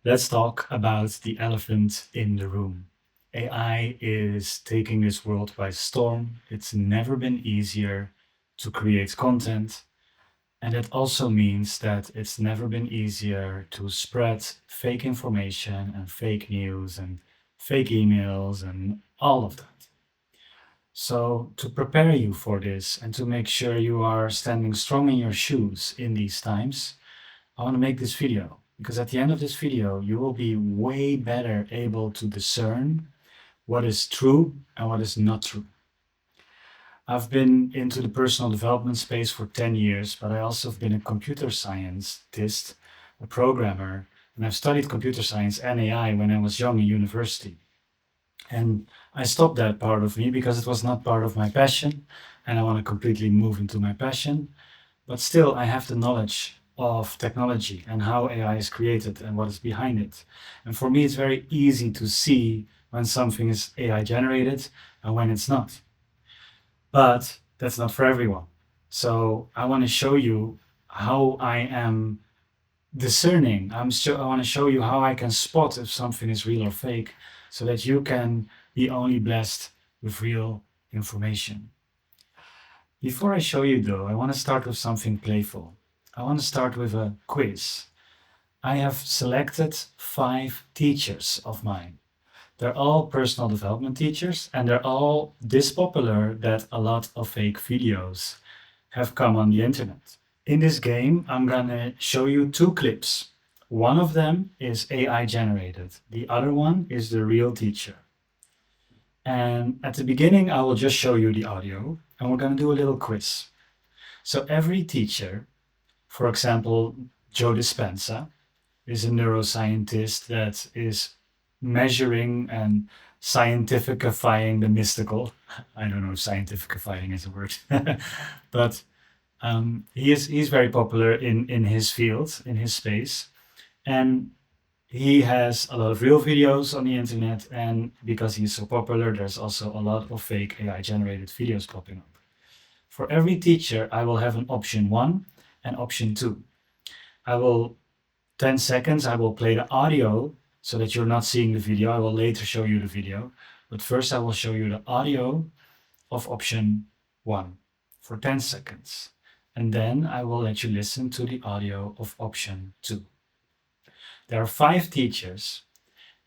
Let's talk about the elephant in the room. AI is taking this world by storm. It's never been easier to create content. And it also means that it's never been easier to spread fake information and fake news and fake emails and all of that. So, to prepare you for this and to make sure you are standing strong in your shoes in these times, I want to make this video because at the end of this video, you will be way better able to discern what is true and what is not true. I've been into the personal development space for 10 years, but I also have been a computer scientist, a programmer, and I've studied computer science and AI when I was young in university. And I stopped that part of me because it was not part of my passion, and I want to completely move into my passion. But still, I have the knowledge of technology and how AI is created and what is behind it. And for me, it's very easy to see when something is AI generated and when it's not. But that's not for everyone. So I want to show you how I am discerning. I want to show you how I can spot if something is real or fake so that you can be only blessed with real information. Before I show you though, I want to start with something playful. I want to start with a quiz. I have selected 5 teachers of mine. They're all personal development teachers and they're all this popular that a lot of fake videos have come on the internet. In this game, I'm gonna show you 2 clips. One of them is AI generated. The other one is the real teacher. And at the beginning, I will just show you the audio and we're gonna do a little quiz. So every teacher, for example, Joe Dispenza, is a neuroscientist that is measuring and scientificifying the mystical. I don't know if scientificifying is a word, but he's very popular in his field, in his space, and he has a lot of real videos on the internet. And because he's so popular, there's also a lot of fake AI generated videos popping up. For every teacher, I will have an option 1 and option 2. I will 10 seconds, I will play the audio so that you're not seeing the video. I will later show you the video. But first, I will show you the audio of option 1 for 10 seconds. And then I will let you listen to the audio of option 2. There are 5 teachers,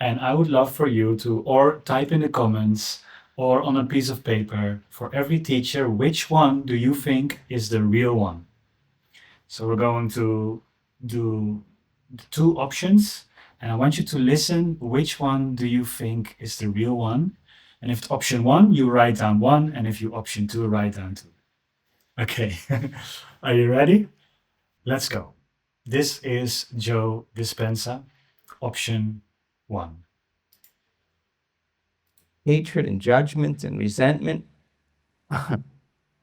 and I would love for you to or type in the comments or on a piece of paper for every teacher, which one do you think is the real one? So we're going to do the 2 options, and I want you to listen which one do you think is the real one. And if it's option 1, you write down 1, and if you option 2, write down 2. Okay, are you ready? Let's go. This is Joe Dispenza, option 1. Hatred and judgment and resentment.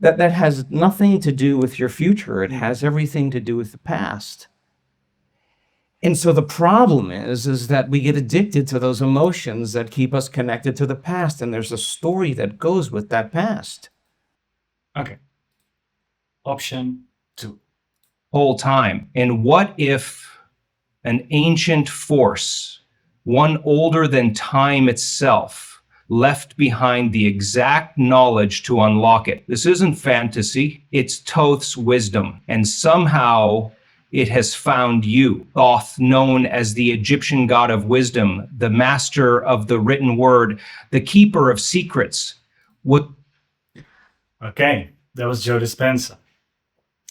That has nothing to do with your future. It has everything to do with the past. And so the problem is that we get addicted to those emotions that keep us connected to the past, and there's a story that goes with that past. Okay, option 2. Whole time. And what if an ancient force, one older than time itself, left behind the exact knowledge to unlock it? This isn't fantasy, it's Thoth's wisdom. And somehow it has found you, Thoth, known as the Egyptian god of wisdom, the master of the written word, the keeper of secrets. Okay, that was Joe Dispenza.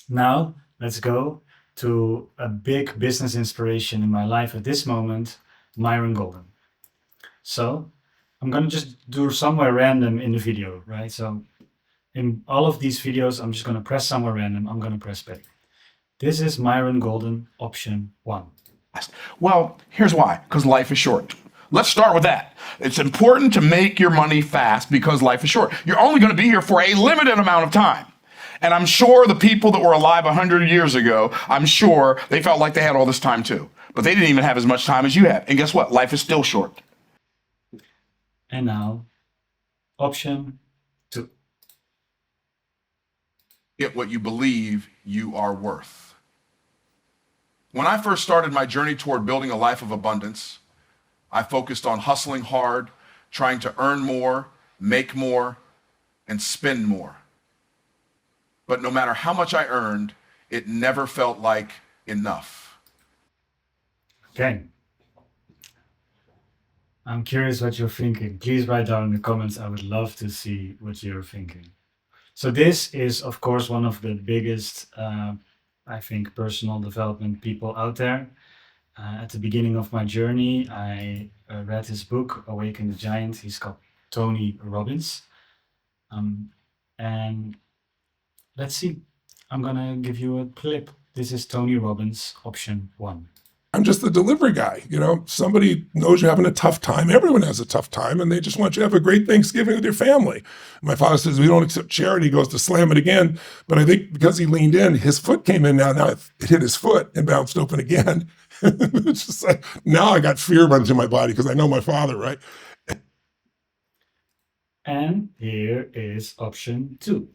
Now, let's go to a big business inspiration in my life at this moment, Myron Golden. So, I'm gonna just do somewhere random in the video, right? So, in all of these videos, I'm just gonna press somewhere random. I'm gonna press play. This is Myron Golden, option 1. Well, here's why. Because life is short. Let's start with that. It's important to make your money fast because life is short. You're only going to be here for a limited amount of time. And I'm sure the people that were alive 100 years ago, I'm sure they felt like they had all this time too. But they didn't even have as much time as you have. And guess what? Life is still short. And now, option 2. Get what you believe you are worth. When I first started my journey toward building a life of abundance, I focused on hustling hard, trying to earn more, make more, and spend more. But no matter how much I earned, it never felt like enough. Okay. I'm curious what you're thinking. Please write down in the comments. I would love to see what you're thinking. So this is, of course, one of the biggest, I think, personal development people out there. At the beginning of my journey, I read his book, Awaken the Giant. He's called Tony Robbins. And let's see. I'm gonna give you a clip. This is Tony Robbins, option 1. I'm just the delivery guy. Somebody knows you're having a tough time. Everyone has a tough time, and they just want you to have a great Thanksgiving with your family. My father says, we don't accept charity. He goes to slam it again. But I think because he leaned in, his foot came in now it hit his foot and bounced open again. It's just like, now I got fear runs in my body because I know my father, right? And here is option 2.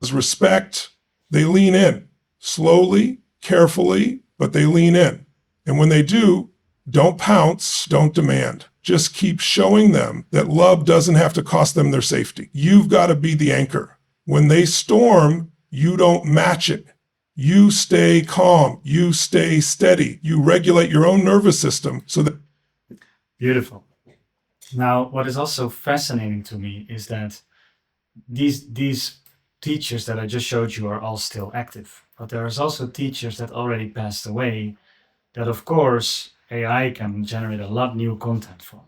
Respect, they lean in slowly, carefully, but they lean in. And when they do, don't pounce, don't demand. Just keep showing them that love doesn't have to cost them their safety. You've got to be the anchor. When they storm, you don't match it. You stay calm. You stay steady. You regulate your own nervous system so that. Beautiful. Now, what is also fascinating to me is that these teachers that I just showed you are all still active. But there is also teachers that already passed away that, of course, AI can generate a lot new content from.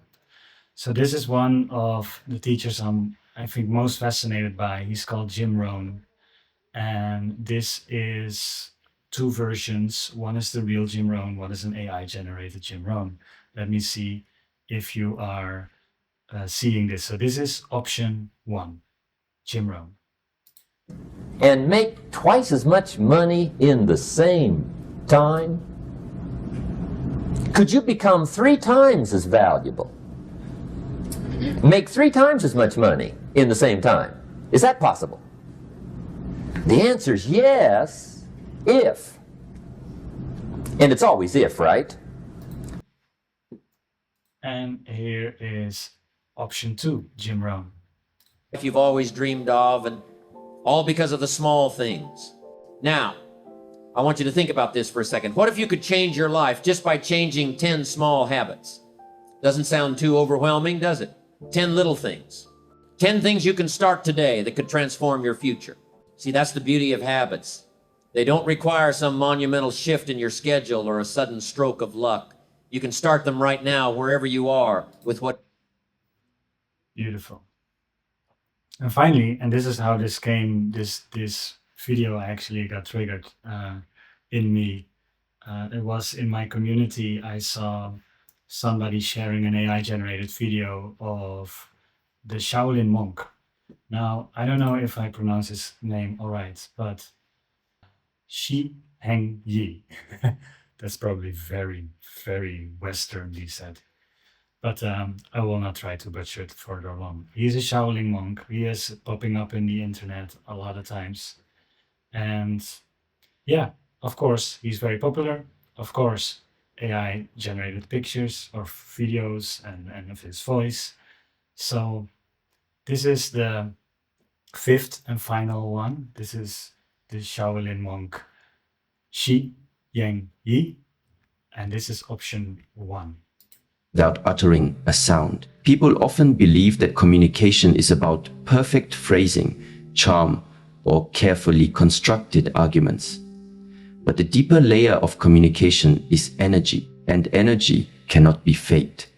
So this is one of the teachers I think, most fascinated by. He's called Jim Rohn. And this is 2 versions. One is the real Jim Rohn, one is an AI-generated Jim Rohn. Let me see if you are seeing this. So this is option 1, Jim Rohn. And make twice as much money in the same time? Could you become 3 times as valuable? Make 3 times as much money in the same time? Is that possible? The answer is yes, if. And it's always if, right? And here is option 2, Jim Rohn. If you've always dreamed of, and all because of the small things. Now, I want you to think about this for a second. What if you could change your life just by changing 10 small habits? Doesn't sound too overwhelming, does it? 10 little things. 10 things you can start today that could transform your future. See, that's the beauty of habits. They don't require some monumental shift in your schedule or a sudden stroke of luck. You can start them right now, wherever you are, with what. Beautiful. And finally, and this is how this came, this video actually got triggered in me. It was in my community. I saw somebody sharing an AI-generated video of the Shaolin monk. Now, I don't know if I pronounce his name all right, but Shi Heng Yi. That's probably very, very Westernly said. But I will not try to butcher it further along. He is a Shaolin monk. He is popping up in the internet a lot of times. And yeah, of course, he's very popular. Of course, AI generated pictures or videos and of his voice. So this is the 5th and final one. This is the Shaolin monk Shi Yang Yi. And this is option 1. Without uttering a sound. People often believe that communication is about perfect phrasing, charm, or carefully constructed arguments. But the deeper layer of communication is energy, and energy cannot be faked.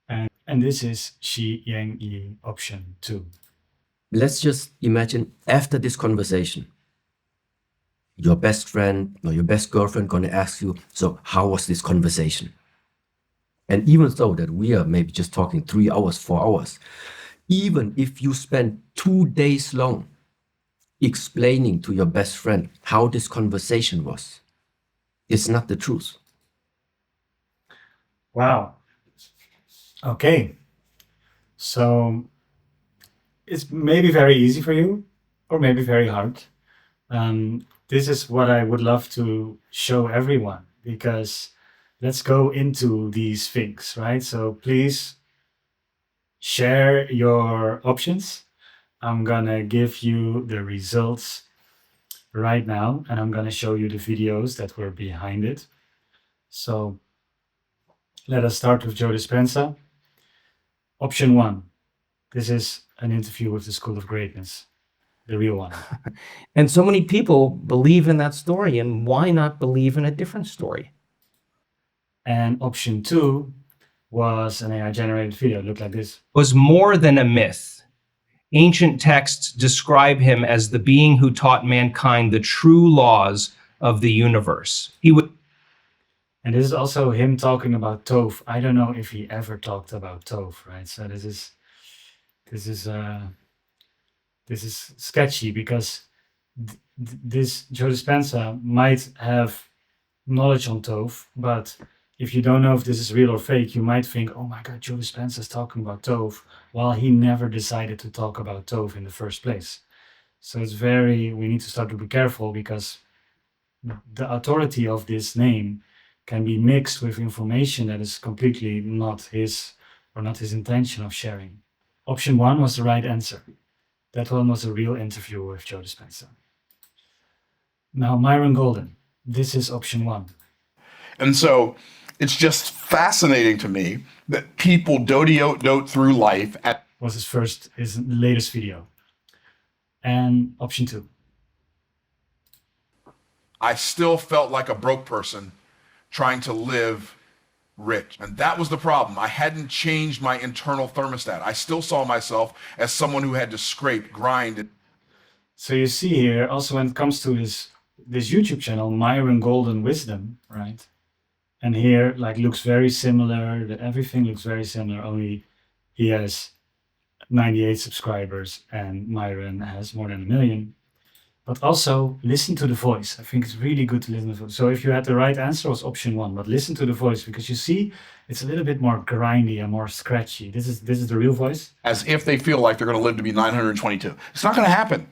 And this is Shi Yang Yi, option 2. Let's just imagine after this conversation, your best friend or your best girlfriend going to ask you, so how was this conversation? And even though that we are maybe just talking 3 hours, 4 hours, even if you spend 2 days long explaining to your best friend how this conversation was, it's not the truth. Wow. Okay. So it's maybe very easy for you or maybe very hard. this is what I would love to show everyone, because let's go into these things, right? So please share your options. I'm gonna give you the results right now, and I'm gonna show you the videos that were behind it. So let us start with Joe Dispenza. Option 1. This is an interview with the School of Greatness, the real one. And so many people believe in that story, and why not believe in a different story? And option 2 was an AI generated video. It looked like this. Was more than a myth. Ancient texts describe him as the being who taught mankind the true laws of the universe. He would. And this is also him talking about Toph. I don't know if he ever talked about Toph, right? So this is sketchy, because this Joe Dispenza might have knowledge on Toph, but if you don't know if this is real or fake, you might think, oh my God, Joe Dispenza is talking about Toph, while he never decided to talk about Toph in the first place. So we need to start to be careful, because the authority of this name can be mixed with information that is completely not his intention of sharing. Option 1 was the right answer. That one was a real interview with Joe Dispenza. Now, Myron Golden. This is option 1. And so it's just fascinating to me that people dote through life at Was his latest video. And option 2. I still felt like a broke person trying to live rich. And that was the problem. I hadn't changed my internal thermostat. I still saw myself as someone who had to scrape, grind. So you see here, also when it comes to this YouTube channel, Myron Golden Wisdom, right? And here, like, looks very similar, that everything looks very similar, only he has 98 subscribers and Myron has more than 1 million. But also listen to the voice. I think it's really good to listen to the voice. So if you had the right answer, it was option 1, but listen to the voice, because you see it's a little bit more grindy and more scratchy. This is the real voice. As if they feel like they're going to live to be 922. It's not going to happen.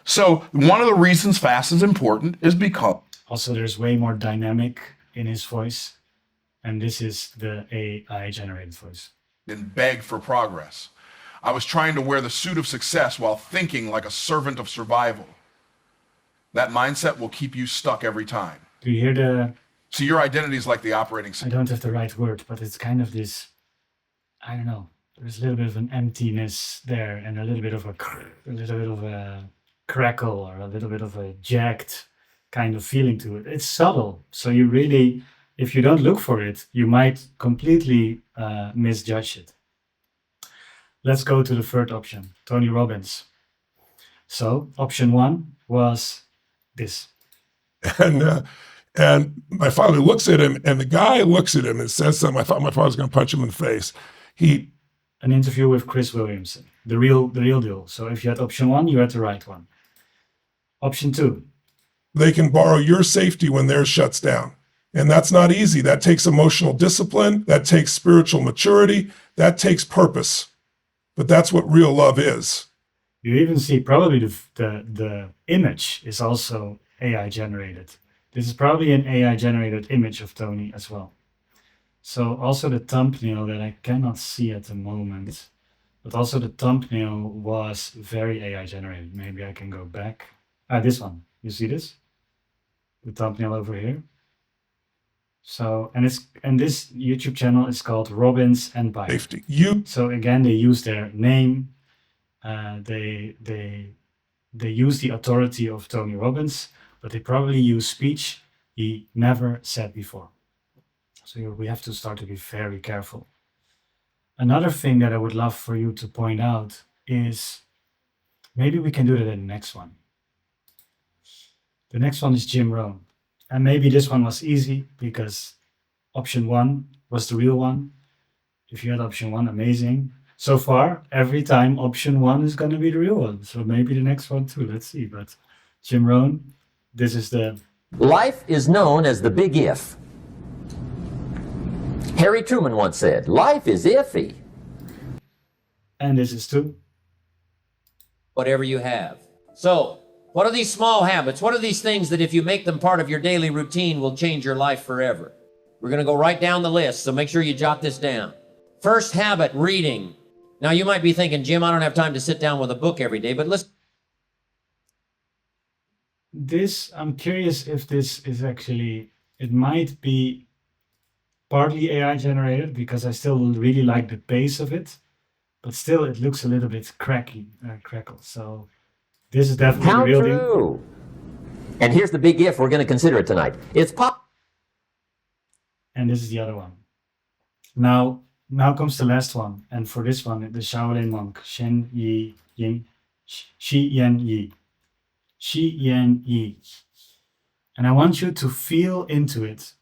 So one of the reasons fast is important is because Also, there's way more dynamic in his voice, and this is the AI generated voice. and beg for progress. I was trying to wear the suit of success while thinking like a servant of survival. That mindset will keep you stuck every time. Do you hear So your identity is like the operating I system. don't have the right word, but it's kind of this, I don't know, there's a little bit of an emptiness there, and a little bit of a crackle, or a little bit of a jagged kind of feeling to it. It's subtle. So you really, if you don't look for it, you might completely misjudge it. Let's go to the third option, Tony Robbins. So option 1 was this. And my father looks at him, and the guy looks at him and says something. I thought my father was going to punch him in the face. An interview with Chris Williamson, the real deal. So if you had option 1, you had the right one. Option 2. They can borrow your safety when theirs shuts down. And that's not easy. That takes emotional discipline. That takes spiritual maturity. That takes purpose. But that's what real love is. You even see probably the image is also AI generated. This is probably an AI generated image of Tony as well. So also the thumbnail that I cannot see at the moment, but also the thumbnail was very AI generated. Maybe I can go back. This one, you see this? The thumbnail over here. So, and this YouTube channel is called Robbins Empire. Safety. So again, they use their name. They use the authority of Tony Robbins, but they probably use speech he never said before. So we have to start to be very careful. Another thing that I would love for you to point out is, maybe we can do that in the next one. The next one is Jim Rohn. And maybe this one was easy because option 1 was the real one. If you had option 1, amazing. So far, every time option 1 is going to be the real one. So maybe the next one too. Let's see. But Jim Rohn, this is the... Life is known as the big if. Harry Truman once said, life is iffy. And this is too. Whatever you have. So, What are these small habits? What are these things that if you make them part of your daily routine will change your life forever? We're going to go right down the list, so make sure you jot this down. First habit, reading. Now you might be thinking, Jim, I don't have time to sit down with a book every day, but listen. I'm curious if this is actually, it might be partly AI generated because I still really like the pace of it, but still it looks a little bit crackle. So this is definitely the How real deal. true? And here's the big if, we're going to consider it tonight. It's And this is the other one. Now comes the last one, and for this one, the Shaolin monk, Shen Yi Yin, Shi Yan Yi. Shi Yan Yi. And I want you to feel into it.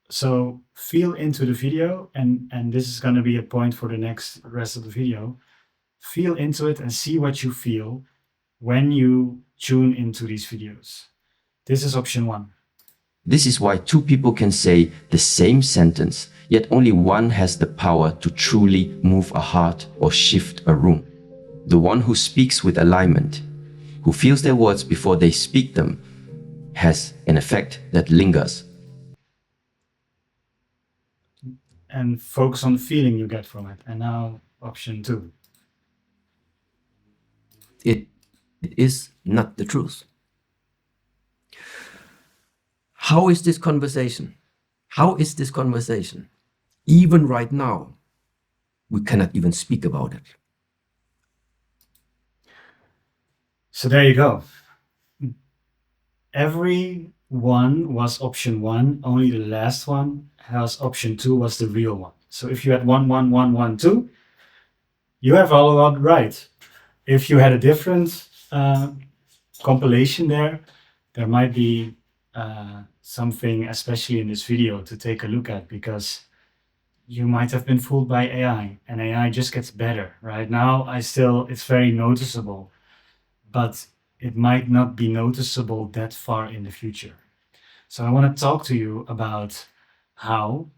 So feel into the video, and this is going to be a point for the rest of the video. Feel into it and see what you feel when you tune into these videos. This is option 1. This is why two people can say the same sentence, yet only one has the power to truly move a heart or shift a room. The one who speaks with alignment, who feels their words before they speak them, has an effect that lingers. And focus on the feeling you get from it. And now option 2. It is not the truth. How is this conversation? How is this conversation? Even right now, we cannot even speak about it. So there you go. Every one was option 1, only the last one has option 2 was the real one. So if you had 1, 1, 1, 1, 2, you have all got right. If you had a different compilation there might be something, especially in this video, to take a look at, because you might have been fooled by AI, and AI just gets better. Right now, it's very noticeable, but it might not be noticeable that far in the future. So I want to talk to you about how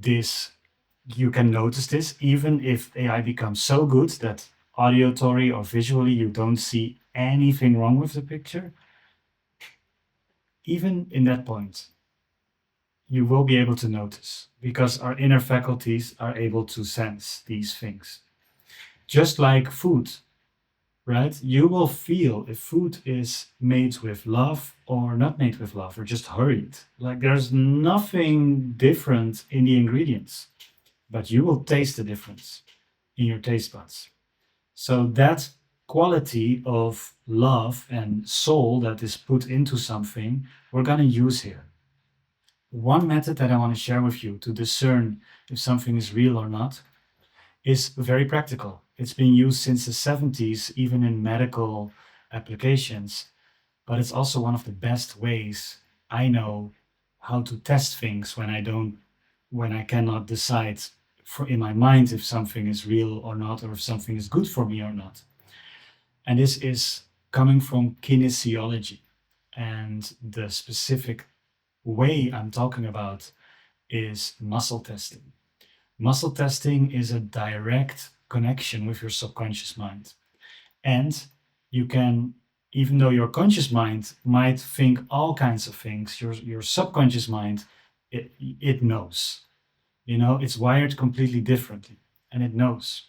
you can notice this, even if AI becomes so good that auditory or visually you don't see anything wrong with the picture. Even in that point, you will be able to notice, because our inner faculties are able to sense these things. Just like food, right? You will feel if food is made with love or not made with love, or just hurried. Like there's nothing different in the ingredients, but you will taste the difference in your taste buds. So that quality of love and soul that is put into something, we're going to use here. One method that I want to share with you to discern if something is real or not is very practical. It's been used since the 70s, even in medical applications, but it's also one of the best ways I know how to test things when I cannot decide in my mind if something is real or not, or if something is good for me or not. And this is coming from kinesiology. And the specific way I'm talking about is muscle testing. Muscle testing is a direct connection with your subconscious mind. And you can, even though your conscious mind might think all kinds of things, your subconscious mind, it knows. It's wired completely differently, and it knows.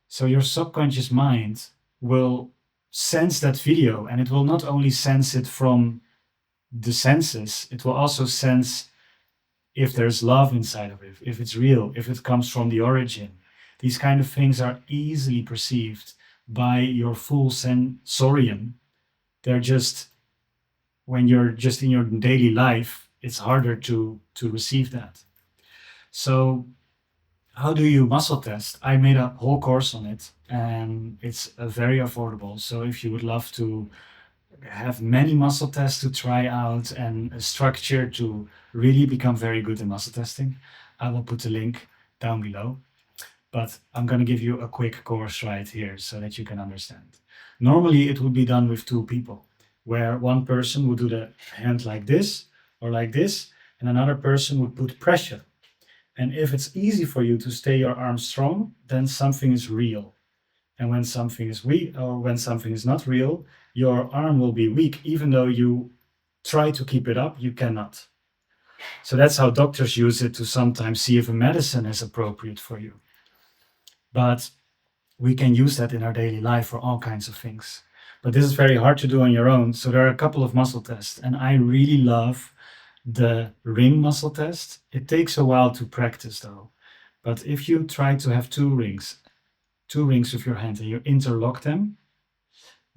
So your subconscious mind will sense that video, and it will not only sense it from the senses, it will also sense if there's love inside of it, if it's real, if it comes from the origin. These kind of things are easily perceived by your full sensorium. They're just, when you're just in your daily life, it's harder to receive that. So how do you muscle test? I made a whole course on it, and it's very affordable. So if you would love to have many muscle tests to try out and a structure to really become very good in muscle testing, I will put the link down below. But I'm going to give you a quick course right here so that you can understand. Normally it would be done with 2 people, where one person would do the hand like this or like this, and another person would put pressure. And if it's easy for you to stay your arm strong, then something is real. And when something is weak, or when something is not real, your arm will be weak. Even though you try to keep it up, you cannot. So that's how doctors use it to sometimes see if a medicine is appropriate for you. But we can use that in our daily life for all kinds of things. But this is very hard to do on your own. So there are a couple of muscle tests, and I really love the ring muscle test. It takes a while to practice though. But if you try to have two rings with your hand, and you interlock them,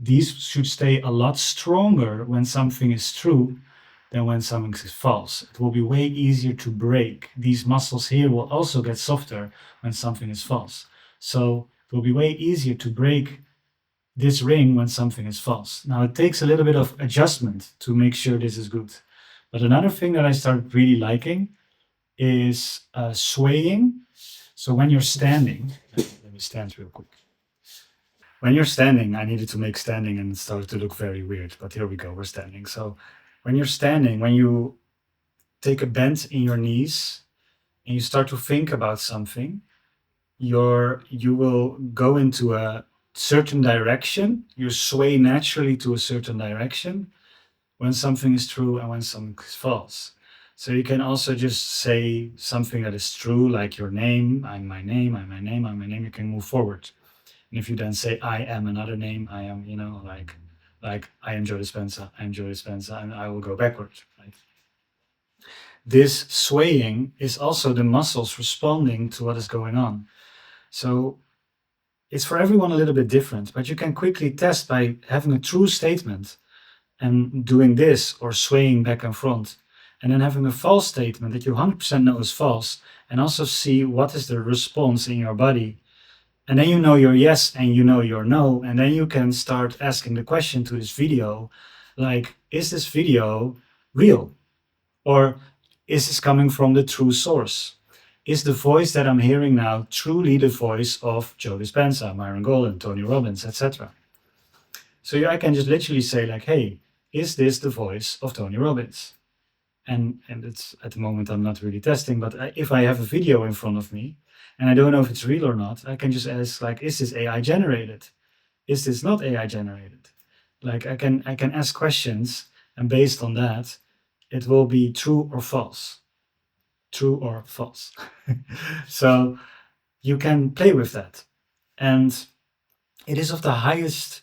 these should stay a lot stronger when something is true than when something is false. It will be way easier to break. These muscles here will also get softer when something is false. So it will be way easier to break this ring when something is false. Now it takes a little bit of adjustment to make sure this is good. But another thing that I started really liking is swaying. So when you're standing, let me stand real quick. When you're standing, I needed to make standing and it started to look very weird, but here we go, we're standing. So when you're standing, when you take a bend in your knees and you start to think about something, you will go into a certain direction. You sway naturally to a certain direction when something is true and when something is false. So you can also just say something that is true, like your name, I'm my name, I'm my name, I'm my name. You can move forward. And if you then say I am another name, I am, like I am Joe Dispenza, I'm Joe Dispenza, and I will go backwards, right? This swaying is also the muscles responding to what is going on. So it's for everyone a little bit different, but you can quickly test by having a true statement and doing this or swaying back and front, and then having a false statement that you 100% know is false, and also see what is the response in your body. And then you know your yes and you know your no, and then you can start asking the question to this video, like, is this video real? Or is this coming from the true source? Is the voice that I'm hearing now truly the voice of Joe Dispenza, Myron Golden, Tony Robbins, etc.? So I can just literally say like, hey, is this the voice of Tony Robbins? And it's at the moment I'm not really testing, but if I have a video in front of me and I don't know if it's real or not, I can just ask like, is this AI generated? Is this not AI generated? Like I can ask questions, and based on that, it will be true or false. True or false. So you can play with that. And it is of the highest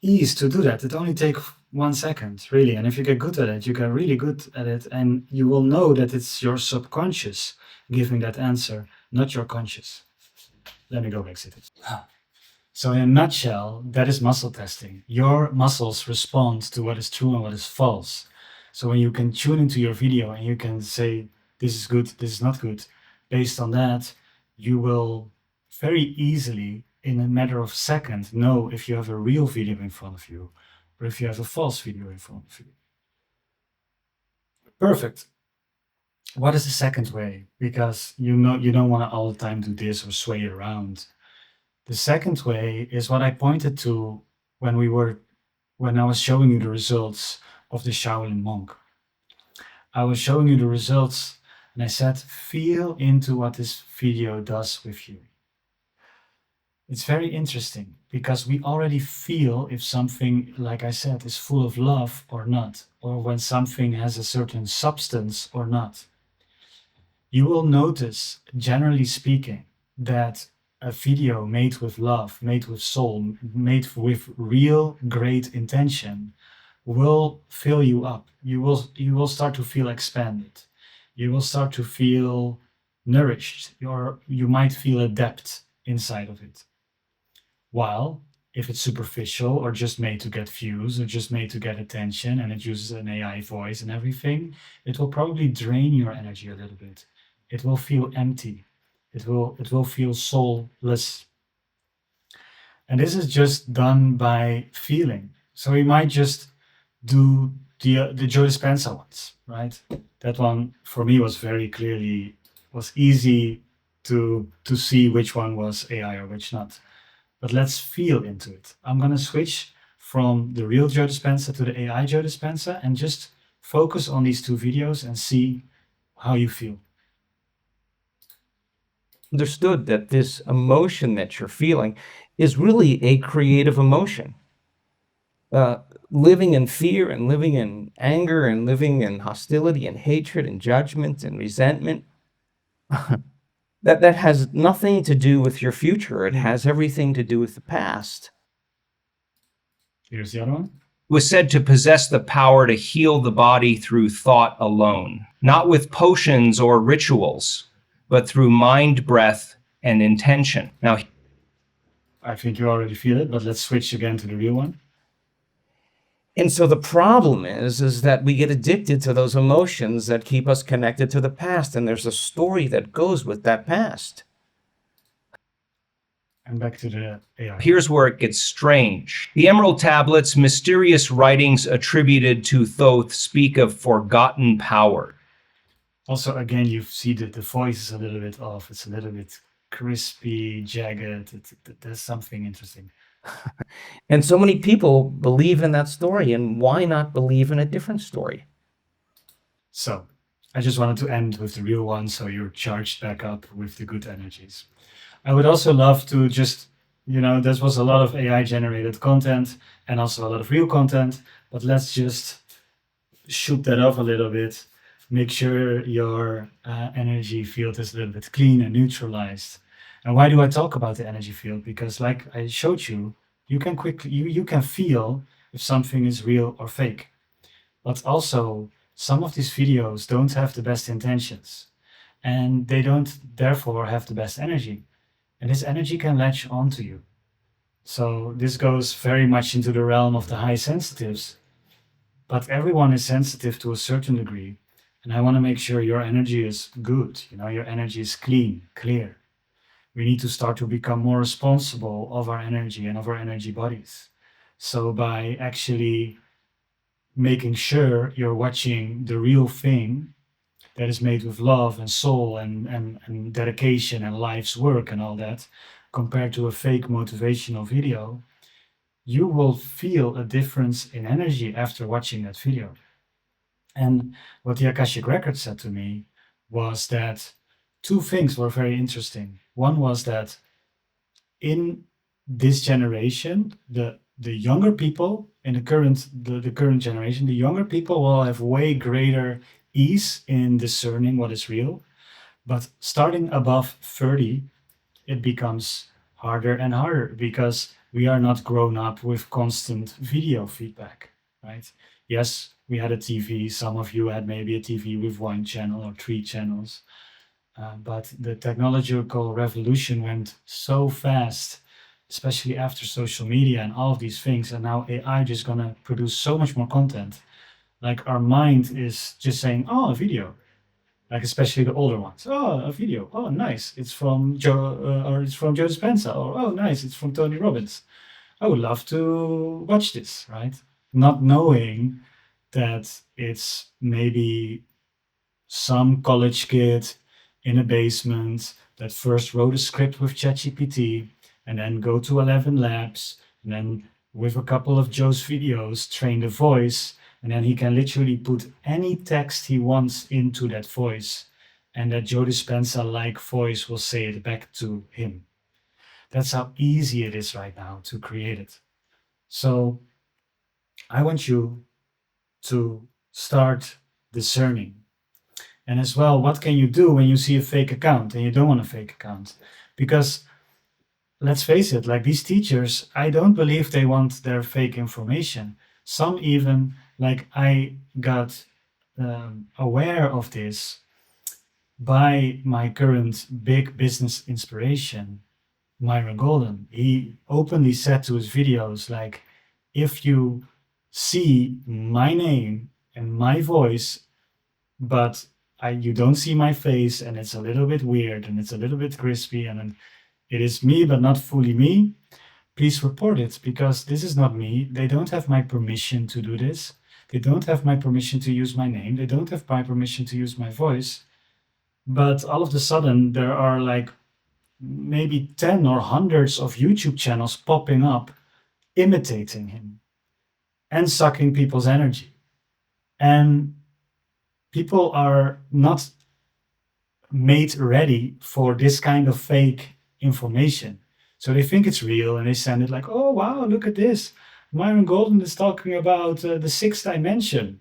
ease to do that. It only takes 1 second, really. And if you get good at it, you get really good at it, and you will know that it's your subconscious giving that answer, not your conscious. Let me go exit it. So in a nutshell, that is muscle testing. Your muscles respond to what is true and what is false. So when you can tune into your video and you can say, this is good, this is not good, based on that, you will very easily, in a matter of seconds, know if you have a real video in front of you or if you have a false video in front of you. Perfect. What is the second way? Because you don't want to all the time do this or sway it around. The second way is what I pointed to when I was showing you the results of the Shaolin monk. I was showing you the results and I said, feel into what this video does with you. It's very interesting because we already feel if something, like I said, is full of love or not, or when something has a certain substance or not. You will notice, generally speaking, that a video made with love, made with soul, made with real great intention will fill you up. You will start to feel expanded. You will start to feel nourished, or you might feel a depth inside of it. While if it's superficial or just made to get views or just made to get attention and it uses an AI voice and everything, it will probably drain your energy a little bit. It will feel empty. It will feel soulless. And this is just done by feeling. So we might just do the Joe Dispenza ones, right? That one for me was very clearly, was easy to see which one was AI or which not. But let's feel into it. I'm going to switch from the real Joe Dispenza to the AI Joe Dispenza and just focus on these two videos and see how you feel. understood that this emotion that you're feeling is really a creative emotion. Living in fear and living in anger and living in hostility and hatred and judgment and resentment, that has nothing to do with your future. It has everything to do with the past. Here's the other one. Was said to possess the power to heal the body through thought alone, not with potions or rituals, but through mind, breath, and intention. Now, I think you already feel it, but let's switch again to the real one. And so the problem is that we get addicted to those emotions that keep us connected to the past, and there's a story that goes with that past. And back to the AI. here's where it gets strange. The Emerald Tablets, mysterious writings attributed to Thoth, speak of forgotten power. Also, again, you see that the voice is a little bit off. It's a little bit crispy, jagged. There's something interesting. And so many people believe in that story, and why not believe in a different story? So, I just wanted to end with the real one, so you're charged back up with the good energies. I would also love to just, this was a lot of AI generated content and also a lot of real content, but let's just shoot that off a little bit. Make sure your energy field is a little bit clean and neutralized. And why do I talk about the energy field? Because like I showed you, you can quickly, you can feel if something is real or fake. But also, some of these videos don't have the best intentions, and they don't therefore have the best energy. And this energy can latch onto you. So this goes very much into the realm of the high sensitives. But everyone is sensitive to a certain degree. And I want to make sure your energy is good, your energy is clean, clear. We need to start to become more responsible of our energy and of our energy bodies. So by actually making sure you're watching the real thing that is made with love and soul and dedication and life's work and all that, compared to a fake motivational video, you will feel a difference in energy after watching that video. And what the Akashic Record said to me was that two things were very interesting. One was that in this generation, the younger people in the current generation, the younger people will have way greater ease in discerning what is real. But starting above 30, it becomes harder and harder because we are not grown up with constant video feedback, right? Yes, we had a TV. Some of you had maybe a TV with one channel or three channels. But the technological revolution went so fast, especially after social media and all of these things. And now AI is just going to produce so much more content. Like our mind is just saying, oh, a video. Like especially the older ones. Oh, a video. Oh, nice. It's from Joe, or it's from Joe Dispenza. Or oh, nice. It's from Tony Robbins. I would love to watch this, right? Not knowing that it's maybe some college kid in a basement that first wrote a script with ChatGPT and then go to 11 labs and then with a couple of Joe's videos train the voice, and then he can literally put any text he wants into that voice, and that Joe Dispenza-like voice will say it back to him. That's how easy it is right now to create it. So I want you to start discerning. And as well, what can you do when you see a fake account and you don't want a fake account? Because let's face it, like these teachers, I don't believe they want their fake information. Some even, like I got aware of this by my current big business inspiration, Myron Golden. He openly said to his videos, like, if you see my name and my voice, but you don't see my face, and it's a little bit weird and it's a little bit crispy and it is me but not fully me, please report it, because this is not me. They don't have my permission to do this. They don't have my permission to use my name. They don't have my permission to use my voice. But all of a sudden there are like maybe 10 or hundreds of YouTube channels popping up imitating him and sucking people's energy. And people are not made ready for this kind of fake information. So they think it's real and they send it like, oh, wow, look at this. Myron Golden is talking about the sixth dimension.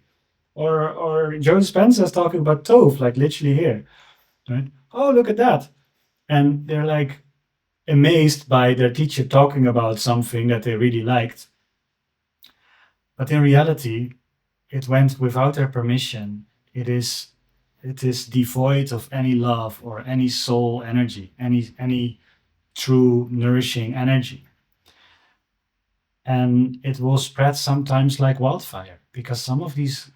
Or Joe Dispenza is talking about Tove, like literally here. Right? Oh, look at that. And they're like amazed by their teacher talking about something that they really liked. But in reality, it went without their permission. It is devoid of any love or any soul energy, any true nourishing energy. And it will spread sometimes like wildfire, because some of these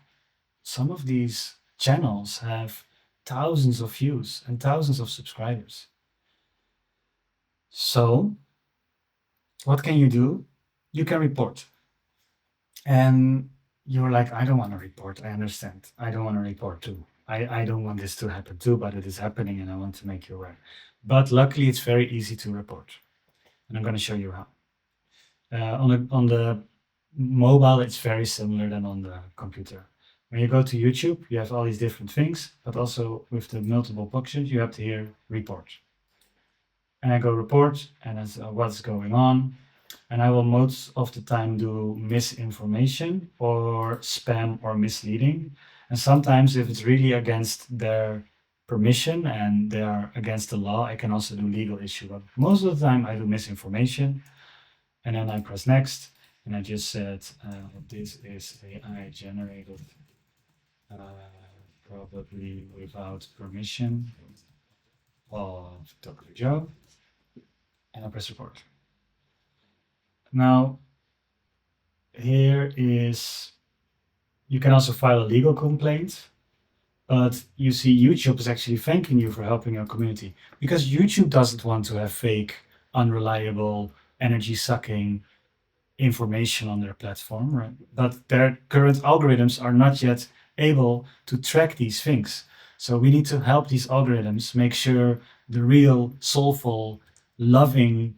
channels have thousands of views and thousands of subscribers. So what can you do? You can report. And you're like, I don't want to report. I understand. I don't want to report too. I don't want this to happen too, but it is happening and I want to make you aware. But luckily, it's very easy to report. And I'm going to show you how. On the mobile, it's very similar than on the computer. When you go to YouTube, you have all these different things, but also with the multiple boxes, you have to hear report. And I go report, and it's what's going on. And I will most of the time do misinformation or spam or misleading. And sometimes if it's really against their permission and they are against the law, I can also do legal issue. But most of the time I do misinformation. And then I press next. And I just said, this is AI generated, probably without permission of Dr. Joe. And I press report. Now, here is, you can also file a legal complaint, but you see YouTube is actually thanking you for helping your community, because YouTube doesn't want to have fake, unreliable, energy-sucking information on their platform, right? But their current algorithms are not yet able to track these things. So we need to help these algorithms make sure the real, soulful, loving,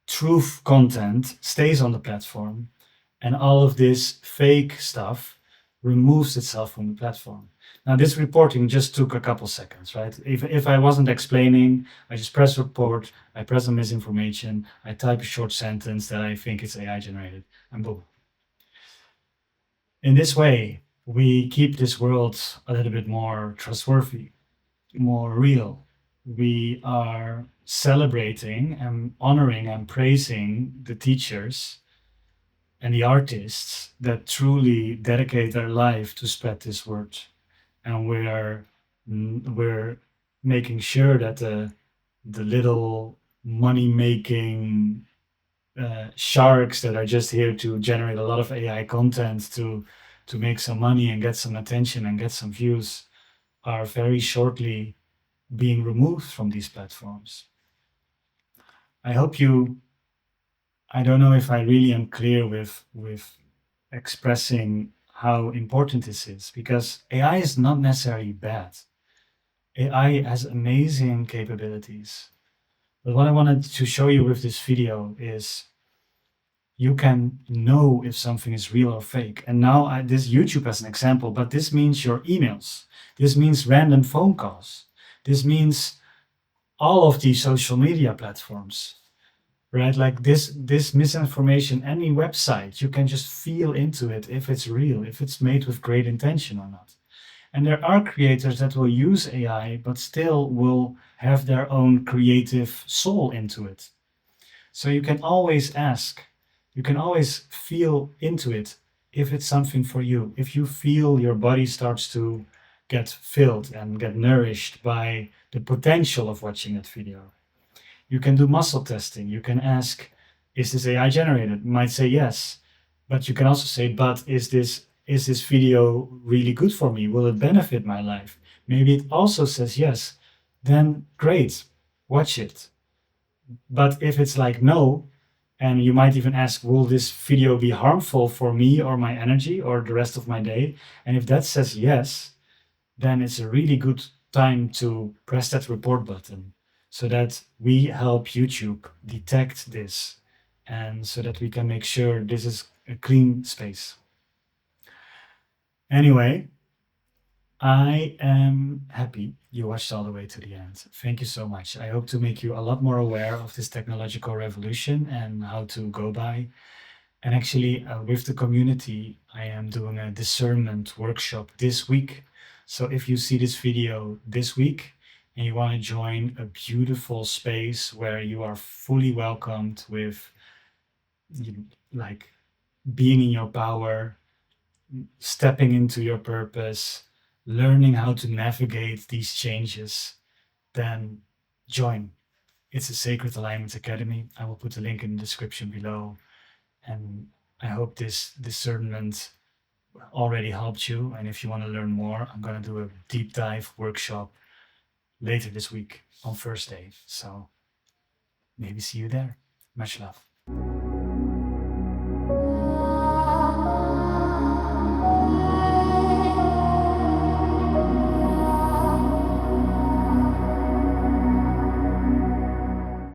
truth content stays on the platform, and all of this fake stuff removes itself from the platform. Now, this reporting just took a couple seconds, right? If I wasn't explaining, I just press report, I press a misinformation, I type a short sentence that I think is AI generated, and boom. In this way, we keep this world a little bit more trustworthy, more real. We are celebrating and honoring and praising the teachers and the artists that truly dedicate their life to spread this word. And we're making sure that the little money-making sharks that are just here to generate a lot of AI content to make some money and get some attention and get some views are very shortly being removed from these platforms. I don't know if I really am clear with expressing how important this is, because AI is not necessarily bad. AI has amazing capabilities. But what I wanted to show you with this video is you can know if something is real or fake. And now this YouTube as an example, but this means your emails. This means random phone calls. This means all of these social media platforms, right? Like this misinformation, any website, you can just feel into it if it's real, if it's made with great intention or not. And there are creators that will use AI, but still will have their own creative soul into it. So you can always ask, you can always feel into it if it's something for you. If you feel your body starts to get filled and get nourished by the potential of watching that video. You can do muscle testing. You can ask, is this AI generated? You might say yes, but you can also say, but is this video really good for me? Will it benefit my life? Maybe it also says yes. Then great, watch it. But if it's like no, and you might even ask, will this video be harmful for me or my energy or the rest of my day? And if that says yes, then it's a really good time to press that report button so that we help YouTube detect this and so that we can make sure this is a clean space. Anyway, I am happy you watched all the way to the end. Thank you so much. I hope to make you a lot more aware of this technological revolution and how to go by. And actually, with the community, I am doing a discernment workshop this week. So if you see this video this week and you want to join a beautiful space where you are fully welcomed with like being in your power, stepping into your purpose, learning how to navigate these changes, then join. It's a Sacred Alignment Academy. I will put the link in the description below. And I hope this discernment already helped you. And if you want to learn more, I'm going to do a deep dive workshop later this week on Thursday. So maybe see you there. Much love.